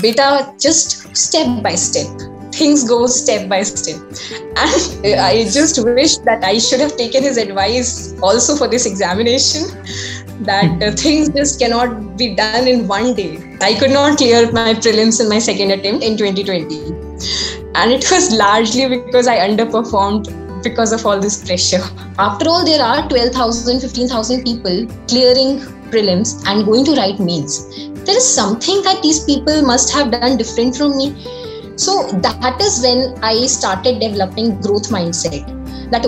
beta, just step by step. Things go step by step. And I just wish that I should have taken his advice also for this examination, that things just cannot be done in one day. I could not clear my prelims in my second attempt in 2020. And it was largely because I underperformed because of all this pressure. After all, there are 12,000, 15,000 people clearing prelims and going to write mains. There is something that these people must have done different from me. So that is when I started developing growth mindset. That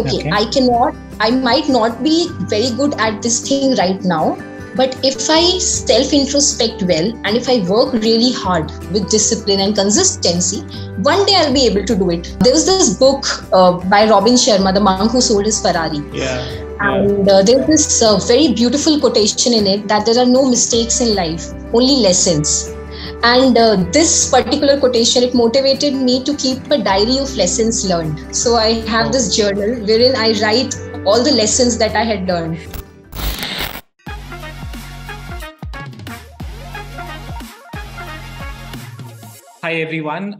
I might not be very good at this thing right now, but if I self-introspect well and if I work really hard with discipline and consistency, one day I'll be able to do it. There was this book by Robin Sharma, The Monk Who Sold His Ferrari. And there's this very beautiful quotation in it that there are no mistakes in life, only lessons. And this particular quotation, it motivated me to keep a diary of lessons learned. So I have this journal wherein I write all the lessons that I had learned. Hi everyone.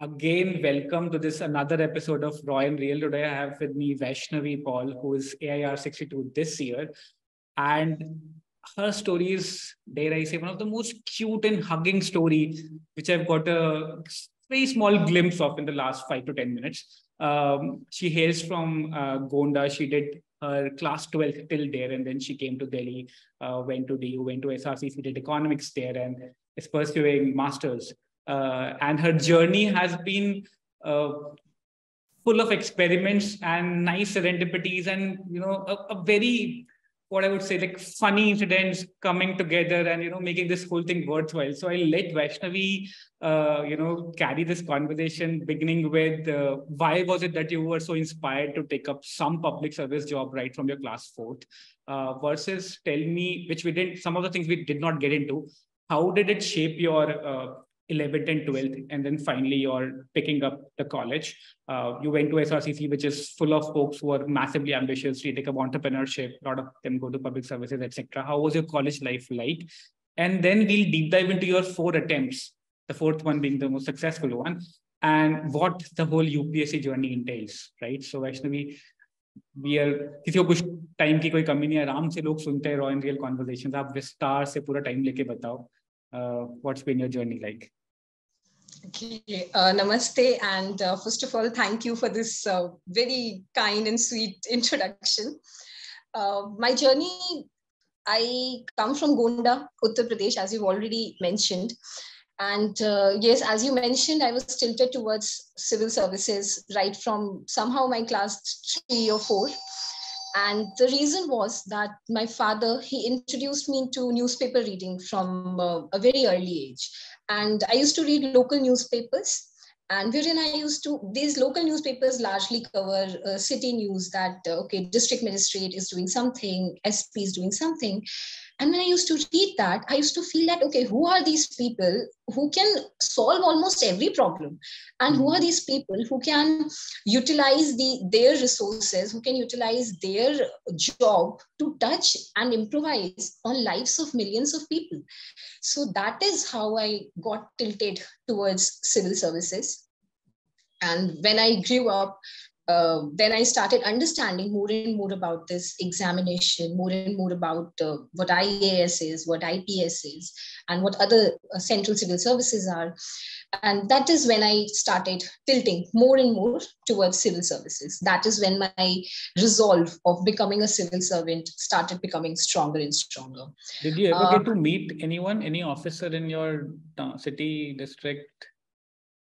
Again, welcome to this another episode of Raw and Real. Today I have with me Vaishnavi Paul, who is AIR 62 this year. And her story is, dare I say, one of the most cute and hugging story, which I've got a very small glimpse of in the last 5 to 10 minutes. She hails from Gonda. She did her class 12 till there, and then she came to Delhi, went to DU, went to SRCC, did economics there, and is pursuing masters. And her journey has been full of experiments and nice serendipities, and a very, what I would say, like funny incidents coming together and making this whole thing worthwhile. So I'll let Vaishnavi carry this conversation, beginning with why was it that you were so inspired to take up some public service job right from your class 4th, versus tell me, which we didn't, some of the things we did not get into, how did it shape your 11th and 12th, and then finally you're picking up the college. You went to SRCC, which is full of folks who are massively ambitious. You take up entrepreneurship, a lot of them go to public services, etc. How was your college life like? And then we'll deep dive into your 4 attempts, the 4th one being the most successful one, and what the whole UPSC journey entails, right? So Vaishnavi, we are, किसी को कुछ time की कोई कमी नहीं है, आराम से लोग सुनते हैं रॉ एंड रियल कॉन्वर्सेशंस, आप विस्तार से पूरा टाइम लेके बताओ, what's been your journey like? Okay, namaste, and first of all, thank you for this very kind and sweet introduction. My journey, I come from Gonda, Uttar Pradesh, as you've already mentioned. And yes, as you mentioned, I was tilted towards civil services right from somehow my class 3 or 4. And the reason was that my father, he introduced me to newspaper reading from a very early age. And I used to read local newspapers, and wherein these local newspapers largely cover city news that, district magistrate is doing something, SP is doing something. And when I used to read that, I used to feel that, okay, who are these people who can solve almost every problem? And who are these people who can utilize their resources, who can utilize their job to touch and improvise on lives of millions of people? So that is how I got tilted towards civil services. And when I grew up, then I started understanding more and more about this examination, more and more about what IAS is, what IPS is, and what other central civil services are. And that is when I started tilting more and more towards civil services. That is when my resolve of becoming a civil servant started becoming stronger and stronger. Did you ever get to meet anyone, any officer in your city, district?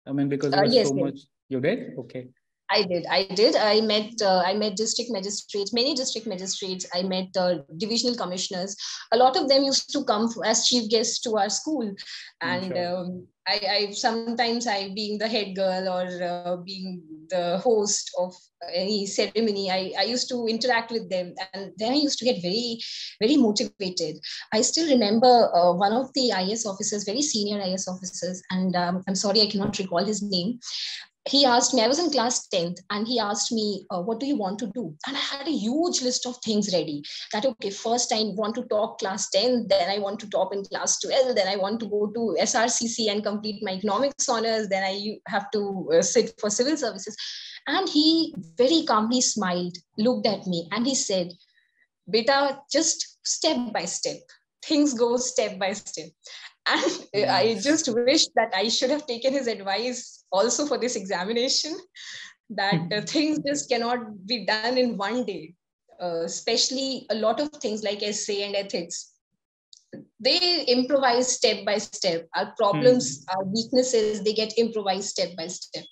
I mean, because there was so much. You did? Okay. I did. I met district magistrates, many district magistrates. I met divisional commissioners. A lot of them used to come as chief guests to our school. And I sometimes being the head girl or being the host of any ceremony, I used to interact with them. And then I used to get very, very motivated. I still remember one of the IS officers, very senior IS officers, and I'm sorry, I cannot recall his name. he asked me, I was in class 10th, and he asked me, what do you want to do? And I had a huge list of things ready that, okay, first I want to top class 10, then I want to top in class 12, then I want to go to SRCC and complete my economics honors, then I have to sit for civil services. And he very calmly smiled, looked at me, and he said, beta, just step by step. Things go step by step. And I Nice. just wish that I should have taken his advice also for this examination, that things just cannot be done in one day, especially a lot of things like essay and ethics. They improvise step by step. Our problems, our weaknesses, they get improvised step by step.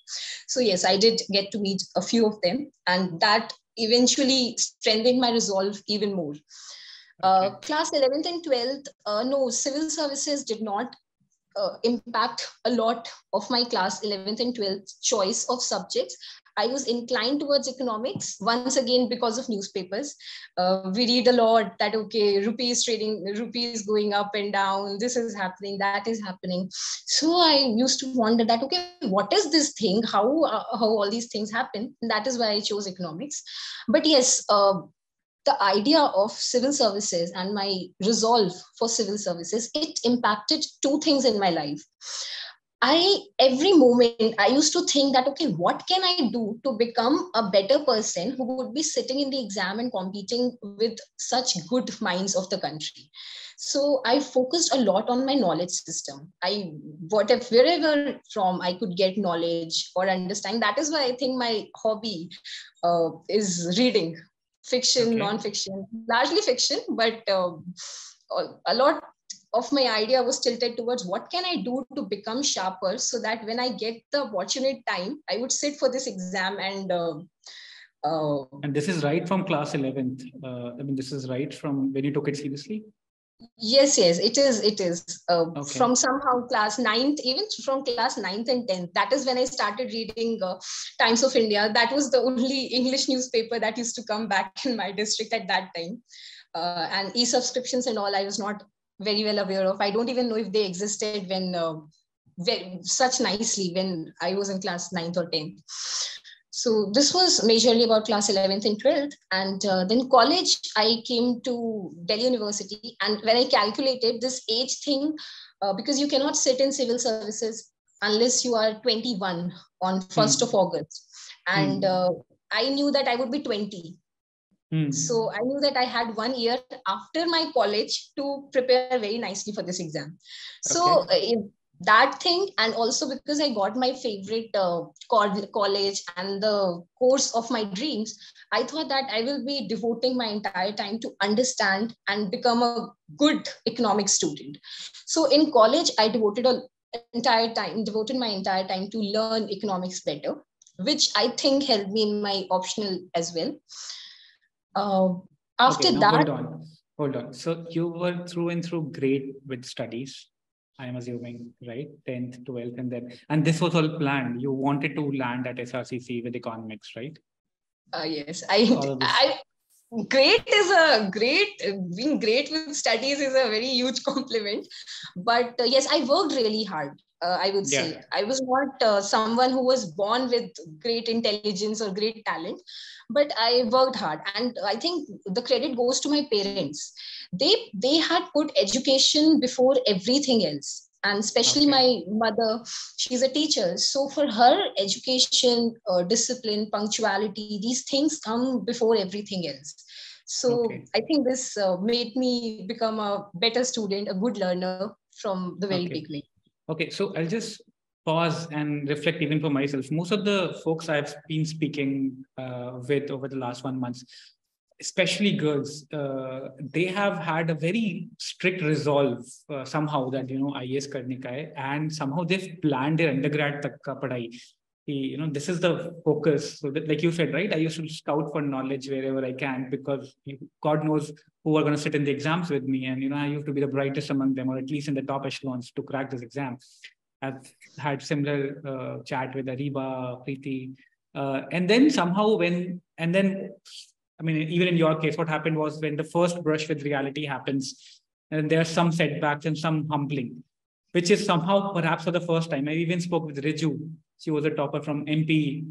So yes, I did get to meet a few of them, and that eventually strengthened my resolve even more. Class 11th and 12th, no, civil services did not impact a lot of my class 11th and 12th choice of subjects. I was inclined towards economics, once again, because of newspapers. We read a lot that, okay, rupees trading, rupees going up and down, this is happening, that is happening. So I used to wonder that, okay, what is this thing? How all these things happen? And that is why I chose economics. But yes, the idea of civil services and my resolve for civil services, it impacted two things in my life. Every moment I used to think that, okay, what can I do to become a better person who would be sitting in the exam and competing with such good minds of the country? So I focused a lot on my knowledge system. Wherever from I could get knowledge or understand. That is why I think my hobby is reading. Fiction, non-fiction, largely fiction, but a lot of my idea was tilted towards what can I do to become sharper, so that when I get the fortunate time, I would sit for this exam and this is right from class 11th. I mean, this is right from when you took it seriously? Yes, it is. From somehow class 9th, even from class 9th and 10th, that is when I started reading Times of India. That was the only English newspaper that used to come back in my district at that time. And e-subscriptions and all, I was not very well aware of. I don't even know if they existed when such nicely when I was in class 9th or 10th. So this was majorly about class 11th and 12th. And then college, I came to Delhi University. And when I calculated this age thing, because you cannot sit in civil services unless you are 21 on 1st of August. And I knew that I would be 20. So I knew that I had 1 year after my college to prepare very nicely for this exam. So that thing, and also because I got my favorite college and the course of my dreams, I thought that I will be devoting my entire time to understand and become a good economics student. So in college, I devoted my entire time to learn economics better, which I think helped me in my optional as well. After that, hold on. So you were through and through great with studies, I'm assuming, right? 10th, 12th, and this was all planned. You wanted to land at SRCC with economics, right? Yes, being great with studies is a very huge compliment. But yes, I worked really hard. I would say I was not someone who was born with great intelligence or great talent, but I worked hard. And I think the credit goes to my parents. They had put education before everything else. And especially my mother, she's a teacher. So for her, education, discipline, punctuality, these things come before everything else. So I think this made me become a better student, a good learner from the very beginning. Okay, so I'll just pause and reflect even for myself. Most of the folks I've been speaking with over the last 1 month, especially girls, they have had a very strict resolve somehow that, IAS karne ka hai, and somehow they've planned their undergrad tak ka padhai. This is the focus. So that, like you said, right, I used to scout for knowledge wherever I can, because God knows who are going to sit in the exams with me. And, I have to be the brightest among them, or at least in the top echelons to crack this exam. I've had similar chat with Ariba, Preeti. And then somehow even in your case, what happened was when the first brush with reality happens, and there are some setbacks and some humbling, which is somehow perhaps for the first time. I even spoke with Riju. She was a topper from MP.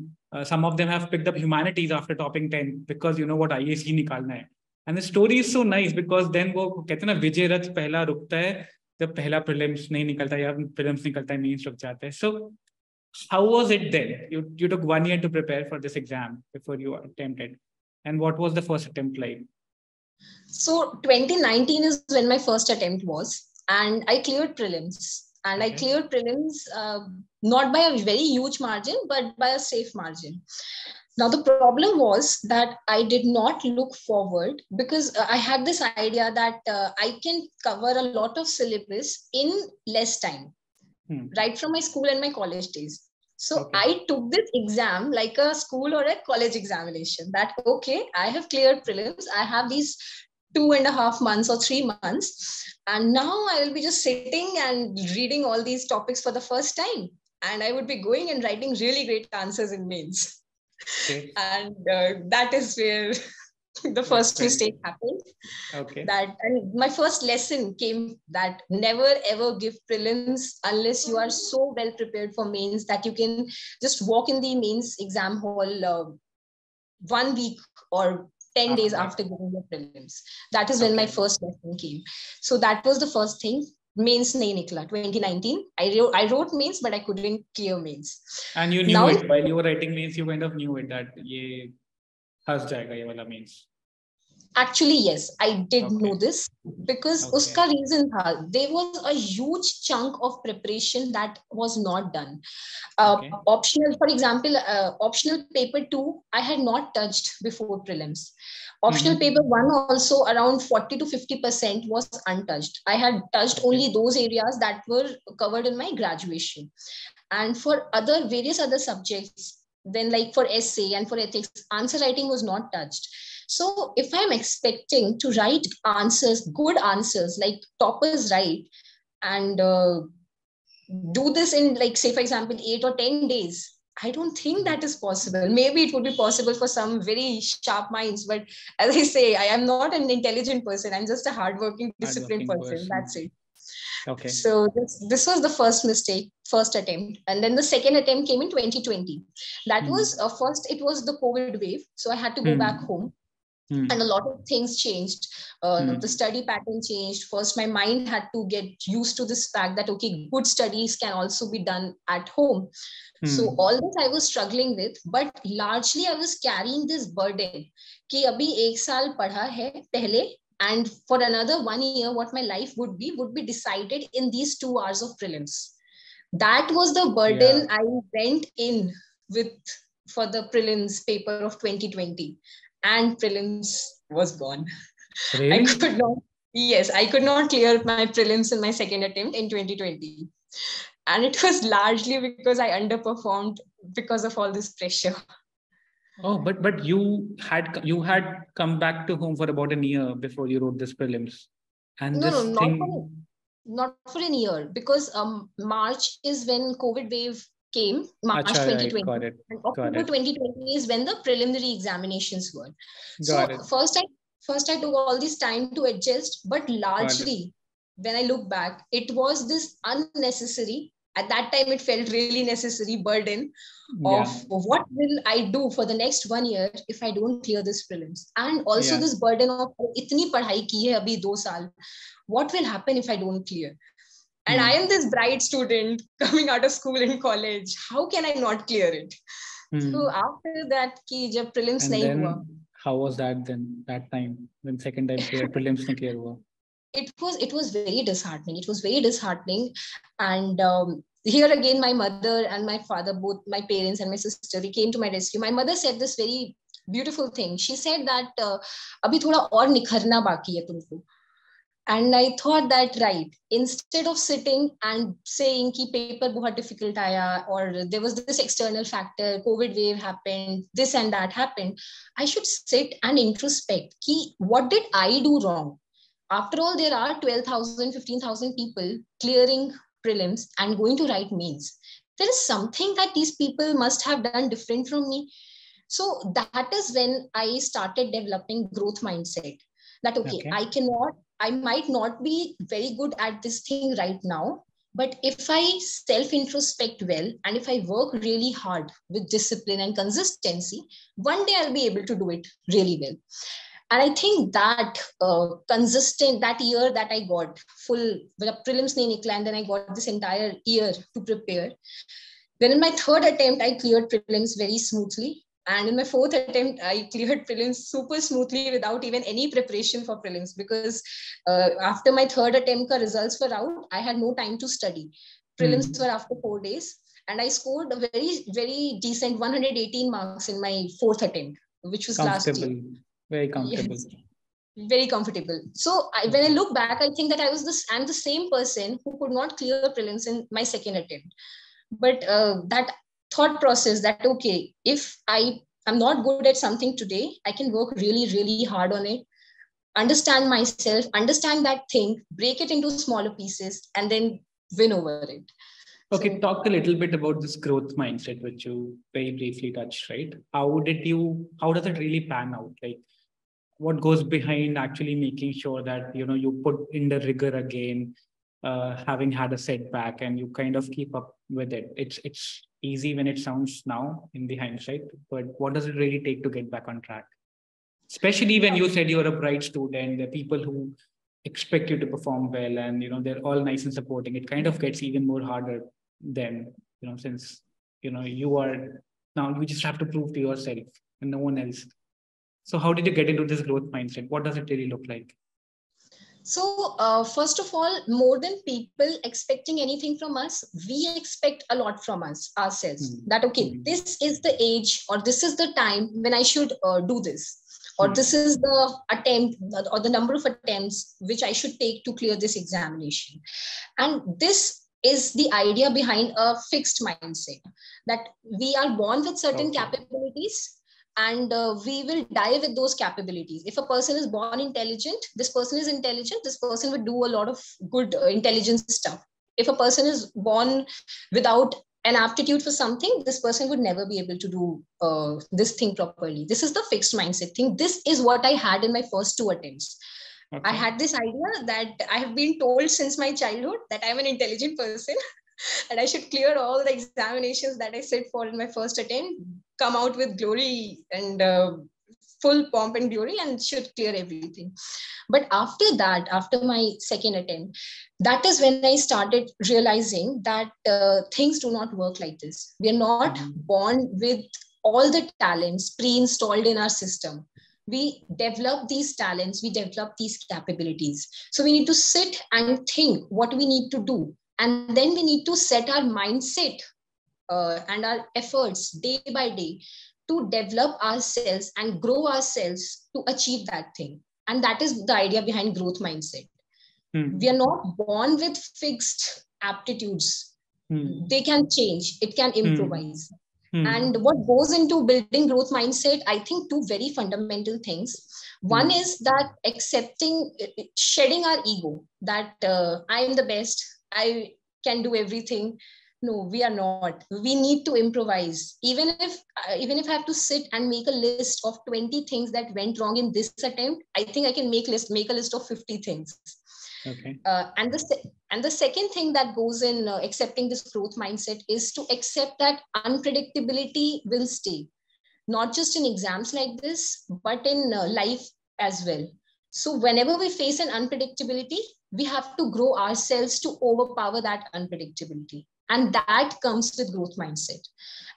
Some of them have picked up humanities after topping 10 because you know what IAC निकालना है. And the story is so nice because then वो कहते हैं ना विजय रथ पहला रुकता है जब पहला prelims नहीं निकलता या prelims निकलता है means रुक जाता है. So how was it then? You took 1 year to prepare for this exam before you attempted. And what was the first attempt like? So 2019 is when my first attempt was, and I cleared prelims. And I cleared prelims not by a very huge margin, but by a safe margin. Now, the problem was that I did not look forward because I had this idea that I can cover a lot of syllabus in less time, right from my school and my college days. So I took this exam like a school or a college examination that, okay, I have cleared prelims. I have these 2.5 months or 3 months. And now I will be just sitting and reading all these topics for the first time. And I would be going and writing really great answers in mains. Okay. And that is where the first mistake happened. Okay. And my first lesson came that never ever give prelims unless you are so well prepared for mains that you can just walk in the mains exam hall 1 week or 10 days after giving the prelims. That is when my first lesson came. So that was the first thing. Mains nahi nikla. 2019. I wrote mains, but I couldn't clear mains. And you knew it while you were writing mains. You kind of knew it that ye phas jayega ye wala mains. Actually, yes, I did know this because uska reason tha, there was a huge chunk of preparation that was not done. Optional, for example, optional paper 2, I had not touched before prelims. Optional paper 1 also around 40 to 50% was untouched. I had touched only those areas that were covered in my graduation. And for various other subjects, then like for essay and for ethics, answer writing was not touched. So if I'm expecting to write answers, good answers, like toppers write, and do this in like, say, for example, 8 or 10 days, I don't think that is possible. Maybe it would be possible for some very sharp minds, but as I say, I am not an intelligent person. I'm just a hardworking, disciplined person. That's it. Okay. So this was the first mistake, first attempt. And then the second attempt came in 2020. That was first, it was the COVID wave. So I had to go back home. And a lot of things changed. The study pattern changed. First, my mind had to get used to this fact that, okay, good studies can also be done at home. So all this I was struggling with, but largely I was carrying this burden कि अभी 1 साल पढ़ा है पहले, and for another 1 year, what my life would be decided in these 2 hours of prelims. That was the burden I went in with for the prelims paper of 2020. And prelims was gone. Really? I could not clear my prelims in my second attempt in 2020. And it was largely because I underperformed because of all this pressure. Oh, but you had come back to home for about a year before you wrote this prelims. And not for a year, because March is when COVID wave came, March 2020. Got it. And October 2020 is when the preliminary examinations were. First I took all this time to adjust, but largely when I look back, it was this unnecessary, at that time it felt really necessary burden of what will I do for the next 1 year if I don't clear this prelims. And also this burden of itni padhai ki hai abhi 2 saal. What will happen if I don't clear? And I am this bright student coming out of school and college. How can I not clear it? So after that, jab prelims nahi hua. How was that then? That time when second time prelims nahi clear hua? It was very disheartening. It was very disheartening. And here again, my mother and my father, both my parents and my sister, they came to my rescue. My mother said this very beautiful thing. She said that abhi thoda aur nikharna baki hai tumko. And I thought that, right, instead of sitting and saying ki paper bahut difficult aaya, or there was this external factor, COVID wave happened, this and that happened, I should sit and introspect ki what did I do wrong? After all, there are 12,000, 15,000 people clearing prelims and going to write mains. There is something that these people must have done different from me. So that is when I started developing growth mindset. That, okay. I might not be very good at this thing right now, But if I self-introspect well, and if I work really hard with discipline and consistency, one day I'll be able to do it really well. And I think that consistent, that year that I got full prelims nahi nikla, and then I got this entire year to prepare. Then in my third attempt, I cleared prelims very smoothly. And in my fourth attempt, I cleared prelims super smoothly without even any preparation for prelims, because after my third attempt, results were out. I had no time to study. Prelims were after 4 days. And I scored a very, very decent 118 marks in my fourth attempt, which was last year. Very comfortable. Yes, very comfortable. So when I look back, I think that I'm the same person who could not clear prelims in my second attempt. But that thought process that, okay, if I'm not good at something today, I can work really, really hard on it, understand myself, understand that thing, break it into smaller pieces, and then win over it. Okay, so, talk a little bit about this growth mindset, which you very briefly touched, right? How does it really pan out? Like, what goes behind actually making sure that, you put in the rigor again, having had a setback, and you kind of keep up with it? It's easy when it sounds now in the hindsight, but what does it really take to get back on track? Especially when you said you're a bright student, there are people who expect you to perform well, and they're all nice and supporting. It kind of gets even more harder then, since you are now, you just have to prove to yourself and no one else. So how did you get into this growth mindset? What does it really look like? So first of all, more than people expecting anything from us, we expect a lot from ourselves. That, okay, this is the age, or this is the time when I should do this, or this is the attempt or the number of attempts which I should take to clear this examination. And this is the idea behind a fixed mindset, that we are born with certain capabilities, and we will die with those capabilities. If a person is born intelligent, this person is intelligent, this person will do a lot of good intelligence stuff. If a person is born without an aptitude for something, this person would never be able to do this thing properly. This is the fixed mindset thing. This is what I had in my first 2 attempts. Okay. I had this idea that I have been told since my childhood that I'm an intelligent person and I should clear all the examinations that I sit for in my first attempt, come out with glory and full pomp and glory, and should clear everything. But after that, after my second attempt, that is when I started realizing that things do not work like this. We are not born with all the talents pre-installed in our system. We develop these talents, we develop these capabilities. So we need to sit and think what we need to do. And then we need to set our mindset and our efforts day by day to develop ourselves and grow ourselves to achieve that thing. And that is the idea behind growth mindset. We are not born with fixed aptitudes. They can change, it can improvise. And what goes into building growth mindset, I think 2 very fundamental things. One is that accepting, shedding our ego, that I am the best, I can do everything. No, we are not. We need to improvise. Even if I have to sit and make a list of 20 things that went wrong in this attempt, I think I can make a list of 50 things. Okay. And the second thing that goes in accepting this growth mindset is to accept that unpredictability will stay, not just in exams like this, but in life as well. So whenever we face an unpredictability, we have to grow ourselves to overpower that unpredictability. And that comes with growth mindset.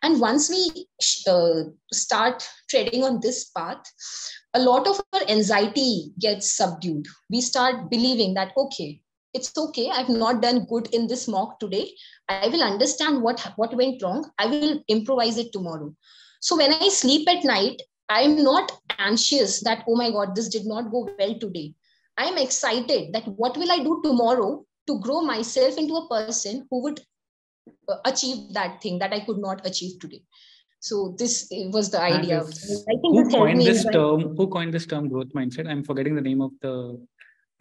And once we start treading on this path, a lot of our anxiety gets subdued. We start believing that, okay, it's okay, I've not done good in this mock today. I will understand what went wrong. I will improvise it tomorrow. So when I sleep at night, I'm not anxious that, oh my God, this did not go well today. I'm excited that what will I do tomorrow to grow myself into a person who would achieve that thing that I could not achieve today. So this was the idea. Who coined this term growth mindset? I'm forgetting the name of the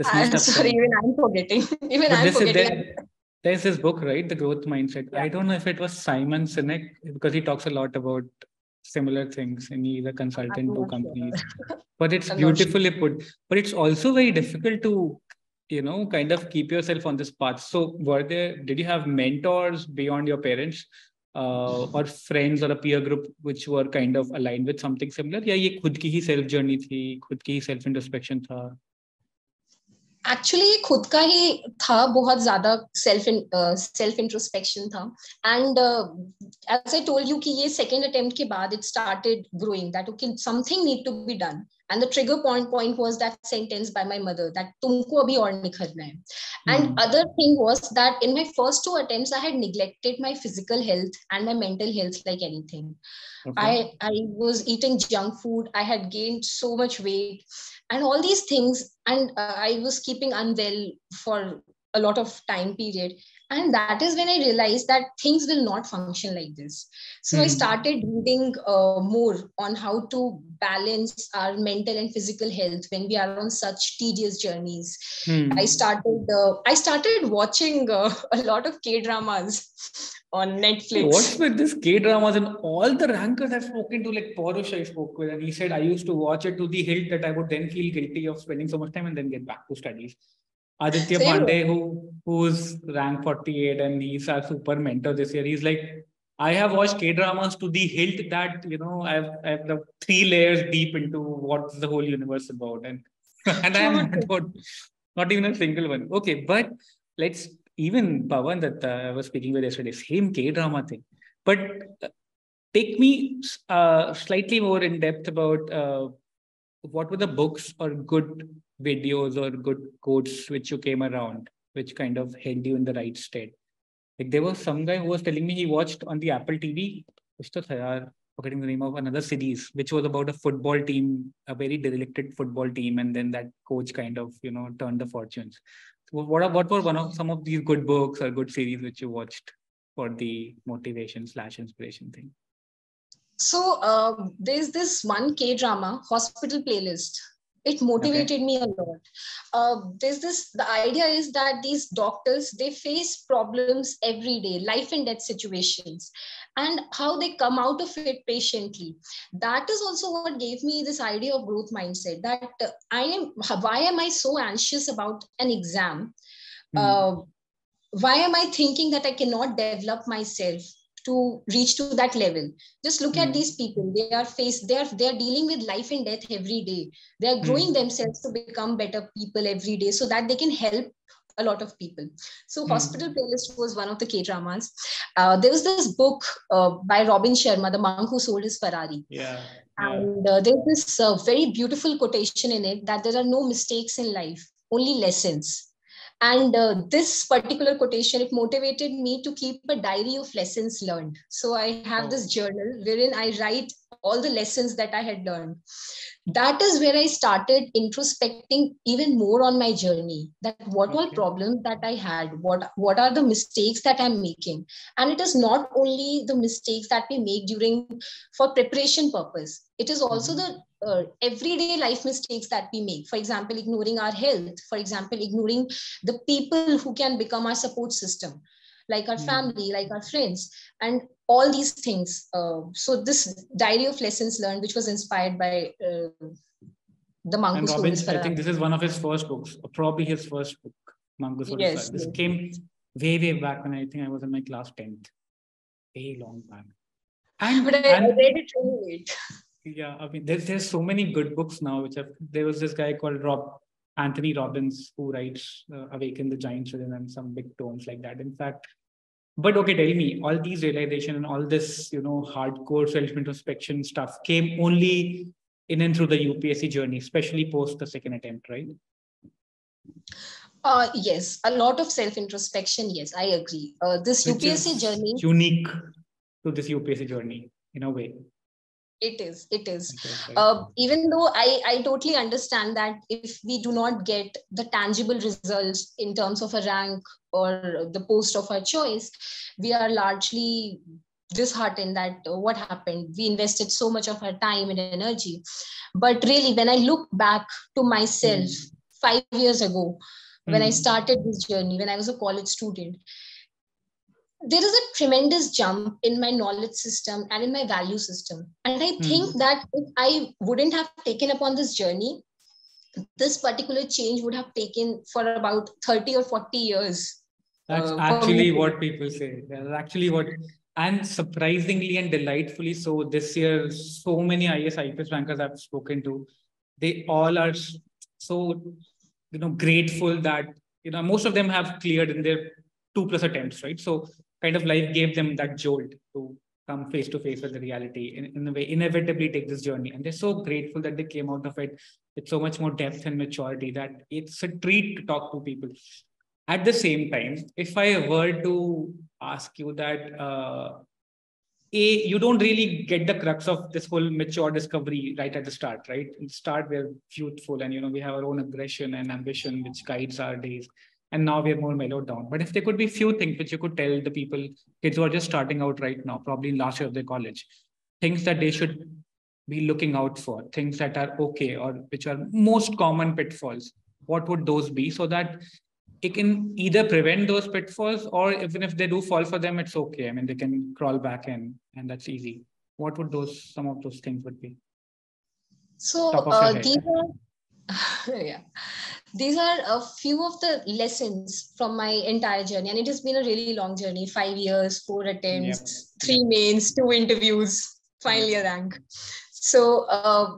I'm sorry, even I'm forgetting. There's this book, right? The Growth Mindset. Yeah. I don't know if it was Simon Sinek, because he talks a lot about similar things, and he's a consultant to companies. Sure. But it's beautifully put. But it's also very difficult to kind of keep yourself on this path? So did you have mentors beyond your parents or friends or a peer group which were kind of aligned with something similar? या ये खुद की ही self journey थी, खुद की ही self introspection था? एक्चुअली खुद का ही था, बहुत ज्यादा सेल्फ इंट्रोस्पेक्शन था. And as I told you कि ये सेकेंड अटेम्प्ट के बाद it started growing that okay something need to be done. And the trigger point was that sentence by my mother that तुमको अभी और निखरना है. And other thing was that in my first 2 attempts I had neglected my physical health and my mental health like anything. Okay. I was eating junk food. I had gained so much weight and all these things, and I was keeping unwell for a lot of time period. And that is when I realized that things will not function like this. So I started reading more on how to balance our mental and physical health when we are on such tedious journeys. I started watching a lot of K-dramas on Netflix. What's with this K-dramas? And all the rankers I've spoken to, like Porush I spoke with, and he said I used to watch it to the hilt that I would then feel guilty of spending so much time and then get back to studies. Aditya Pandey, who's rank 48 and he's a super mentor this year, he's like, I have watched K-dramas to the hilt that, I've the 3 layers deep into what's the whole universe about. And I'm not even a single one. Okay, but let's even Pawan that I was speaking with yesterday, same K-drama thing. But take me slightly more in depth about what were the books or good videos or good quotes which you came around, which kind of held you in the right state. Like there was some guy who was telling me he watched on the Apple TV, forgetting the name of another series, which was about a football team, a very derelicted football team, and then that coach kind of, turned the fortunes. So what were some of these good books or good series which you watched for the motivation/inspiration thing? So there's this one K-drama, Hospital Playlist. It motivated me a lot. The idea is that these doctors, they face problems every day, life and death situations, and how they come out of it patiently. That is also what gave me this idea of growth mindset, that why am I so anxious about an exam? Why am I thinking that I cannot develop myself to reach to that level? Just look at these people. They are dealing with life and death every day. They are growing themselves to become better people every day so that they can help a lot of people. So Hospital Playlist was one of the K-dramas. There was this book by Robin Sharma, The Monk Who Sold His Ferrari. And there's this very beautiful quotation in it that there are no mistakes in life, only lessons. And this particular quotation, it motivated me to keep a diary of lessons learned. So I have this journal wherein I write all the lessons that I had learned. That is where I started introspecting even more on my journey, that what all problems that I had, what are the mistakes that I'm making. And it is not only the mistakes that we make for preparation purpose. It is also the everyday life mistakes that we make. For example, ignoring our health. For example, ignoring the people who can become our support system, like our family, like our friends, and all these things. So this diary of lessons learned, which was inspired by The Monk Who Sold His Ferrari. I think this is one of his first books, or probably his first book, Monk Who Sold His Ferrari. This came way back when I think I was in my class 10th. Way long back. But I read it really late. Yeah, I mean, there's so many good books now. There was this guy called Anthony Robbins who writes Awaken the Giants Within and some big tomes like that. In fact, but okay, tell me, all these realization and all this, hardcore self-introspection stuff came only in and through the UPSC journey, especially post the second attempt, right? Yes, a lot of self-introspection. Yes, I agree. This UPSC journey unique to this UPSC journey in a way. It is. Even though I totally understand that if we do not get the tangible results in terms of a rank or the post of our choice, we are largely disheartened that what happened. We invested so much of our time and energy. But really, when I look back to myself 5 years ago, when I started this journey, when I was a college student, there is a tremendous jump in my knowledge system and in my value system. And I think that if I wouldn't have taken upon this journey, this particular change would have taken for about 30 or 40 years. That's actually what people say. That's actually what, and surprisingly and delightfully so, this year, so many IPS rankers I've spoken to, they all are so, grateful that, most of them have cleared in their 2+ attempts, right? So kind of life gave them that jolt to come face to face with the reality, in a way, inevitably take this journey. And they're so grateful that they came out of it with so much more depth and maturity that it's a treat to talk to people. At the same time, if I were to ask you that, you don't really get the crux of this whole mature discovery right at the start, right? In the start, we're youthful and, we have our own aggression and ambition, which guides our days. And now we're more mellowed down. But if there could be few things which you could tell the people, kids who are just starting out right now, probably in last year of their college, things that they should be looking out for, things that are okay or which are most common pitfalls, what would those be, so that it can either prevent those pitfalls, or even if they do fall for them, it's okay. I mean, they can crawl back in, and that's easy. What would some of those things would be? So these are a few of the lessons from my entire journey, and it has been a really long journey. 5 years, 4 attempts, 3 mains, 2 interviews, finally a rank. So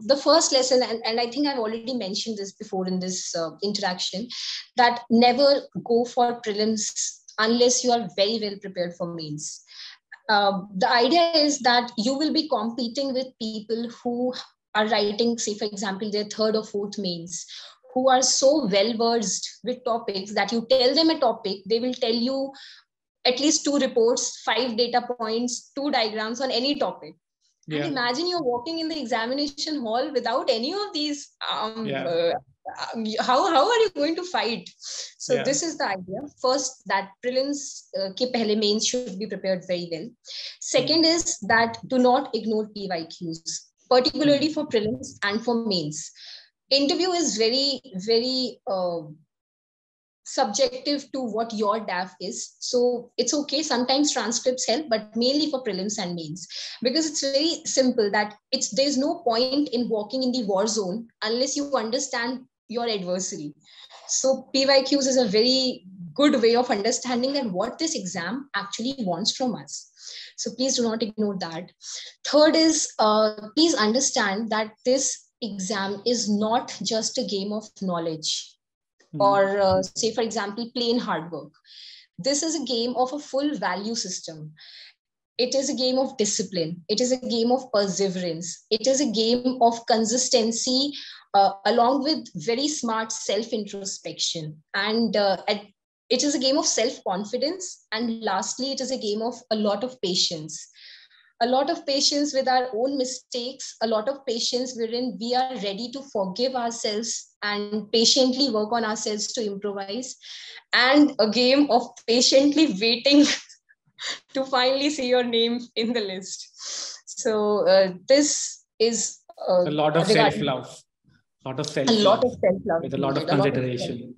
the first lesson, and I think I've already mentioned this before in this interaction, that never go for prelims unless you are very well prepared for mains. The idea is that you will be competing with people who are writing, say, for example, their 3rd or 4th mains, who are so well versed with topics that you tell them a topic, they will tell you at least 2 reports, 5 data points, 2 diagrams on any topic. And imagine you're walking in the examination hall without any of these. How are you going to fight? So this is the idea. First, that prelims ke pehle mains should be prepared very well. Second is that do not ignore PYQs, particularly for prelims and for mains. Interview is very, very subjective to what your DAF is. So it's okay. Sometimes transcripts help, but mainly for prelims and mains, because it's very simple that there's no point in walking in the war zone unless you understand your adversary. So PYQs is a very good way of understanding that what this exam actually wants from us. So please do not ignore that. Third is, please understand that this exam is not just a game of knowledge, or say, for example, plain hard work. This is a game of a full value system. It is a game of discipline. It is a game of perseverance. It is a game of consistency, along with very smart self-introspection. And it is a game of self-confidence. And lastly, it is a game of a lot of patience. A lot of patience with our own mistakes, a lot of patience wherein we are ready to forgive ourselves and patiently work on ourselves to improvise, and a game of patiently waiting to finally see your name in the list. So this is a lot of self-love, a lot of self-love with a lot of consideration.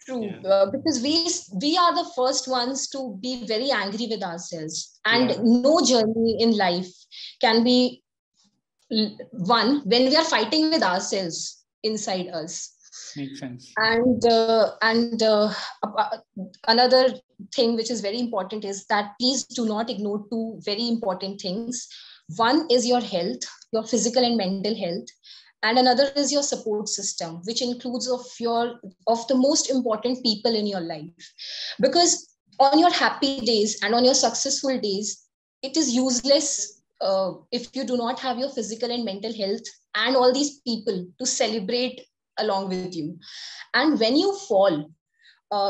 True, because we are the first ones to be very angry with ourselves, and no journey in life can be won when we are fighting with ourselves inside us. Makes sense. And another thing which is very important is that please do not ignore 2 very important things. One is your health, your physical and mental health. And another is your support system, which includes of the most important people in your life. Because on your happy days and on your successful days, it is useless if you do not have your physical and mental health and all these people to celebrate along with you. And when you fall,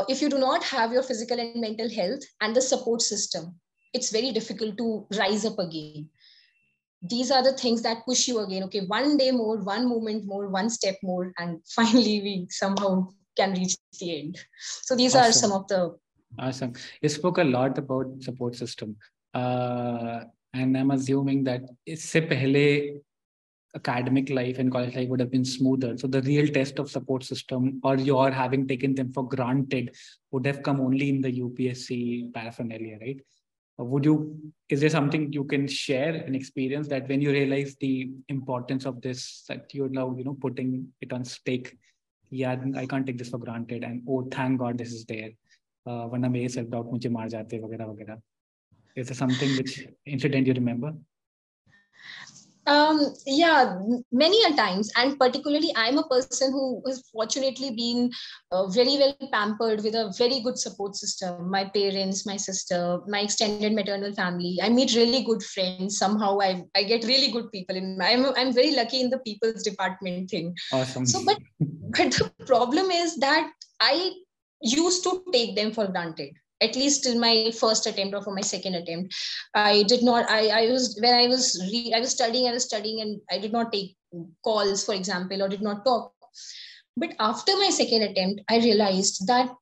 if you do not have your physical and mental health and the support system, it's very difficult to rise up again. These are the things that push you again. Okay, one day more, one moment more, one step more, and finally we somehow can reach the end. So these are some of the... Awesome. You spoke a lot about support system. And I'm assuming that isse pehle academic life and college life would have been smoother. So the real test of support system, or your having taken them for granted, would have come only in the UPSC paraphernalia, right? Is there something you can share, an experience that when you realize the importance of this, that you're now, putting it on stake, yeah, I can't take this for granted, and oh, thank God this is there. वरना मेरे self doubt मुझे मार जाते वगैरह वगैरह. Is there something which incident you remember? Yeah, many a times, and particularly I'm a person who has fortunately been very well pampered with a very good support system. My parents, my sister, my extended maternal family. I meet really good friends. Somehow I get really good people in. I'm very lucky in the people's department thing. Awesome. So, but the problem is that I used to take them for granted. At least in my first attempt or for my second attempt, I did not. I was when I was studying, and I did not take calls, for example, or did not talk. But after my second attempt, I realized that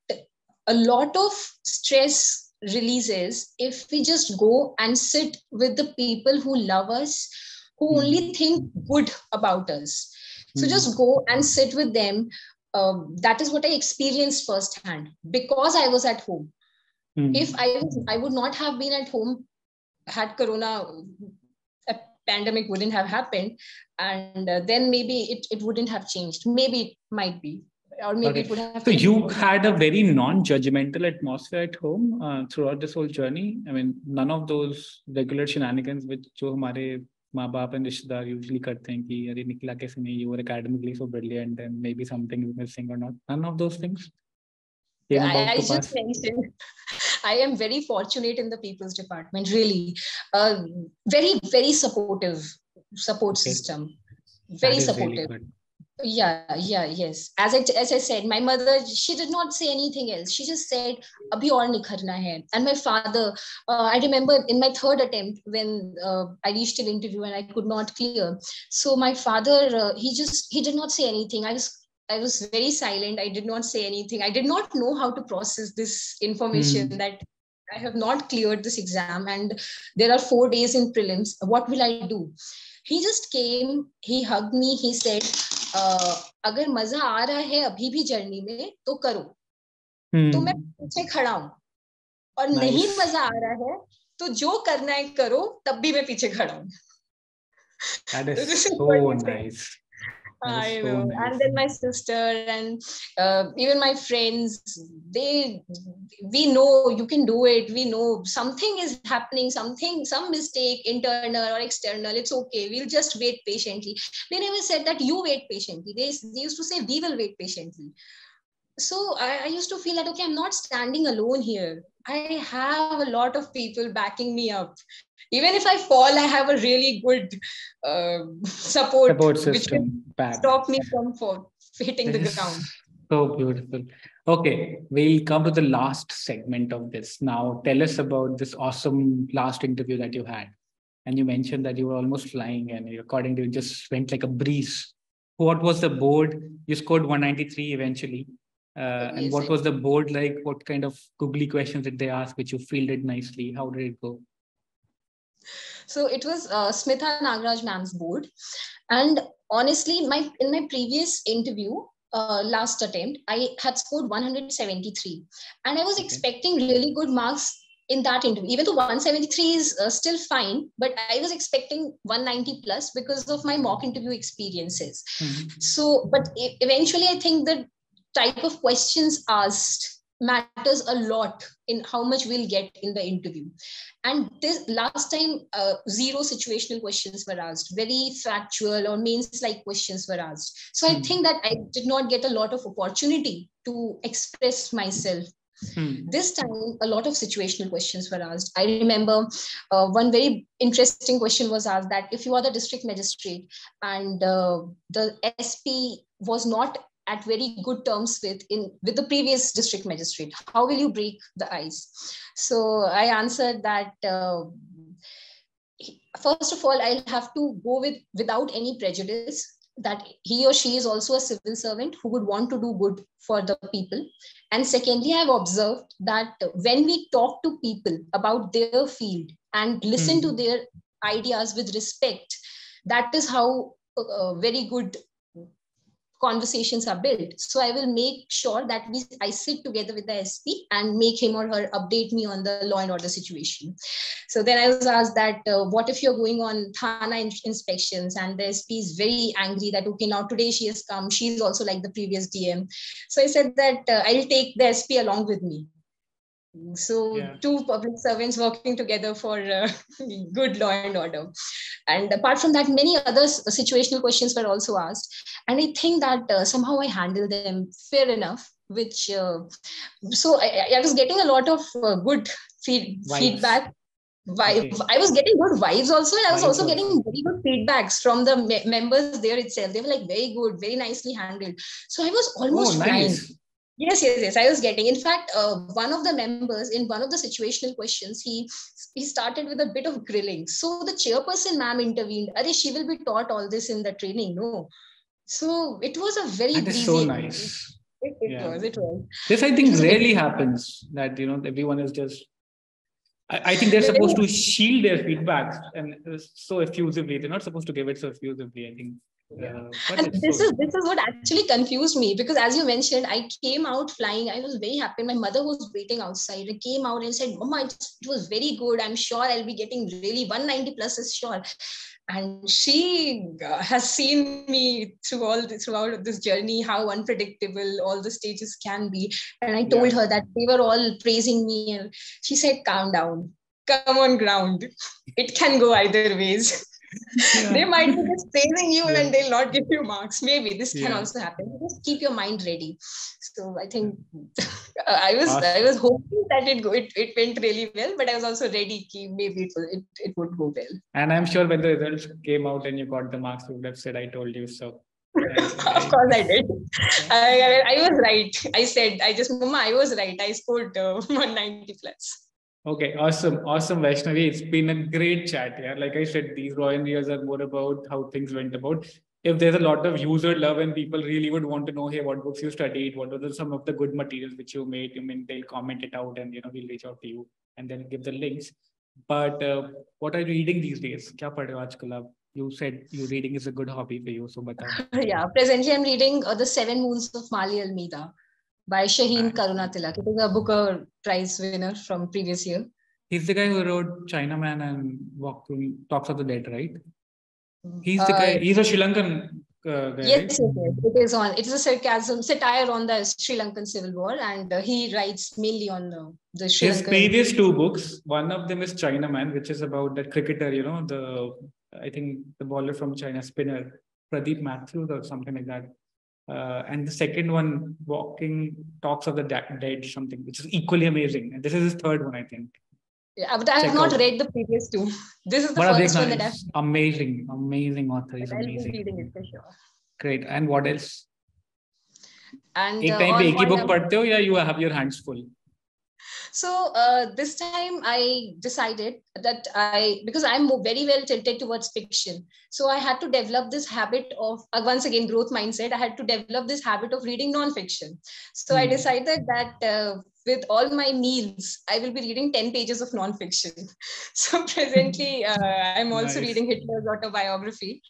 a lot of stress releases if we just go and sit with the people who love us, who only think good about us. So just go and sit with them. That is what I experienced firsthand because I was at home. If I would not have been at home, had Corona, a pandemic wouldn't have happened, and then maybe it wouldn't have changed. Maybe it might be, or maybe it would have. So you had a very non-judgmental atmosphere at home throughout this whole journey. I mean, none of those regular shenanigans which जो हमारे माँ बाप and रिश्तेदार usually करते हैं कि अरे निकला कैसे नहीं, you were academically so brilliant and maybe something is missing or not. None of those things. I just mentioned, I am very fortunate in the people's department, really. Very, very supportive support system. Very supportive. Really yes. As I said, my mother, she did not say anything else. She just said, "Abhi aur nikharna hai." And my father, I remember in my third attempt when I reached an interview and I could not clear. So my father, he did not say anything. I was very silent. I did not say anything. I did not know how to process this information that I have not cleared this exam and there are 4 days in prelims. What will I do? He just came, he hugged me, he said, अगर मजा आ रहा है अभी भी journey में तो करो, तो मैं पीछे खड़ा हूं, और नहीं मजा आ रहा है तो जो करना है करो, तब भी मैं पीछे खड़ा हूं. That is so nice. I know. Nice. And then my sister and even my friends, we know you can do it. We know something is happening, some mistake, internal or external. It's okay. We'll just wait patiently. They never said that you wait patiently. They used to say we will wait patiently. So I used to feel that, okay, I'm not standing alone here. I have a lot of people backing me up. Even if I fall, I have a really good support system, which will stop me from hitting the ground. So beautiful. Okay, we'll come to the last segment of this. Now, tell us about this awesome last interview that you had. And you mentioned that you were almost flying and according to you, just went like a breeze. What was the board? You scored 193 eventually. And what was the board like? What kind of googly questions did they ask, which you fielded nicely? How did it go? So it was Smitha Nagaraj ma'am's board. And honestly, in my previous interview, last attempt, I had scored 173. And I was expecting really good marks in that interview. Even though 173 is still fine, but I was expecting 190 plus because of my mock interview experiences. So, but eventually I think the type of questions asked matters a lot in how much we'll get in the interview. And this last time, 0 situational questions were asked, very factual or mains-like questions were asked. So I think that I did not get a lot of opportunity to express myself. This time, a lot of situational questions were asked. I remember one very interesting question was asked that if you are the district magistrate and the SP was not at very good terms with the previous district magistrate, how will you break the ice? So I answered that first of all, I'll have to go without any prejudice, that he or she is also a civil servant who would want to do good for the people. And secondly, I've observed that when we talk to people about their field and listen to their ideas with respect, that is how very good conversations are built. So I will make sure that I sit together with the SP and make him or her update me on the law and order situation. So then I was asked that, what if you're going on Thana inspections and the SP is very angry that, okay, now today she has come, she's also like the previous DM. So I said that I'll take the SP along with me. So two public servants working together for good law and order. And apart from that, many other situational questions were also asked. And I think that somehow I handled them fair enough, which, so I was getting a lot of good feedback. Okay. I was getting good vibes also. And I was also getting very good feedbacks from the members there itself. They were like, very good, very nicely handled. So I was almost flying. Yes. I was getting. In fact, one of the members in one of the situational questions, he started with a bit of grilling. So the chairperson ma'am intervened. She will be taught all this in the training. No. So it was a very breezy. So nice. It was. This, I think, rarely happens that, everyone is just, I think they're supposed to shield their feedbacks and so effusively. They're not supposed to give it so effusively, I think. And this is what actually confused me, because as you mentioned, I came out flying. I was very happy. My mother was waiting outside. I came out and said, Mama, it was very good. I'm sure I'll be getting really 190 plus is sure. And she has seen me throughout this journey, how unpredictable all the stages can be. And I told her that they were all praising me. And she said, calm down, come on ground. It can go either ways. They might be just praising you and they'll not give you marks. Maybe this can also happen. Just keep your mind ready. So I think I was hoping that it went really well, but I was also ready. Maybe it would go well. And I'm sure when the results came out and you got the marks, you would have said, "I told you so." Of course I did. I was right. I said, Mama, I was right. I scored 190 plus. Okay, awesome, Vaishnavi. It's been a great chat here. Like I said, these Royal Years are more about how things went about. If there's a lot of user love and people really would want to know, hey, what books you studied, what are some of the good materials which you made, they'll comment it out and we'll reach out to you and then give the links. But what are you reading these days? Kya padh rahe ho aajkal aap? You said reading is a good hobby for you, so batao. Yeah, presently I'm reading The 7 Moons of Mali Almeida by Shaheen Karunatilak. It is a Booker Prize winner from previous year. He's the guy who wrote Chinaman and Talks of the Dead, right? He's the guy. He's a Sri Lankan guy. Yes, right? It is a satire on the Sri Lankan Civil War, and he writes mainly on the Sri Lankan. His previous 2 books, one of them is Chinaman, which is about that cricketer, I think the bowler from China, spinner, Pradeep Matthews or something like that. And the second one, Talks of the Dead, something, which is equally amazing. And this is his 3rd one, I think. Yeah, but I have not read the previous 2. This is the first one that I've... Amazing author. He's amazing. I'll be reading it for sure. Great. And what else? And एक time पे एक ही book पढ़ते हो या you have your hands full? So this time I decided that because I'm very well tilted towards fiction. So I had to develop this habit of, once again, growth mindset. I had to develop this habit of reading non-fiction. So I decided that with all my meals, I will be reading 10 pages of non-fiction. So presently, I'm also reading Hitler's autobiography,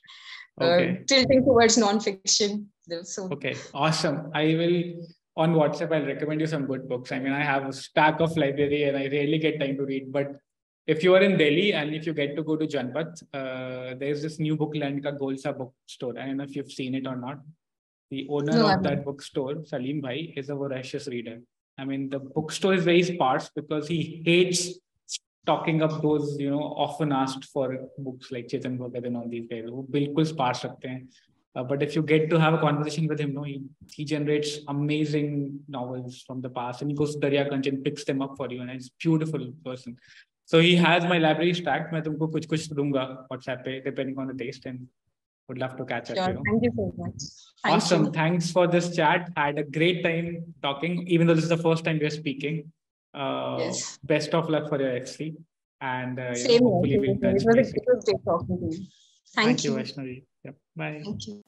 tilting towards non-fiction. So, okay, awesome. I will... On WhatsApp, I'll recommend you some good books. I have a stack of library and I rarely get time to read. But if you are in Delhi and if you get to go to Janpat, there's this new book land ka Golsa bookstore. I don't know if you've seen it or not. The owner of that bookstore, Salim Bhai, is a voracious reader. The bookstore is very sparse because he hates stocking up those, often asked for books like Chetan Bhagat and all these guys who bilkul sparse rakhte hain. But if you get to have a conversation with him, he generates amazing novels from the past and he goes to Daryaganj and picks them up for you. And he's a beautiful person. So he has my library stacked. मैं तुमको कुछ दूंगा WhatsApp पे, depending on the taste, and would love to catch up. Thank you so much. Awesome. Thanks for this chat. Had a great time talking, even though this is the first time we're speaking. Yes. Best of luck for your XC. And hopefully we'll touch base. It was great talking to you. Thank you, Vaishnavi. Yep. Bye. Thank you.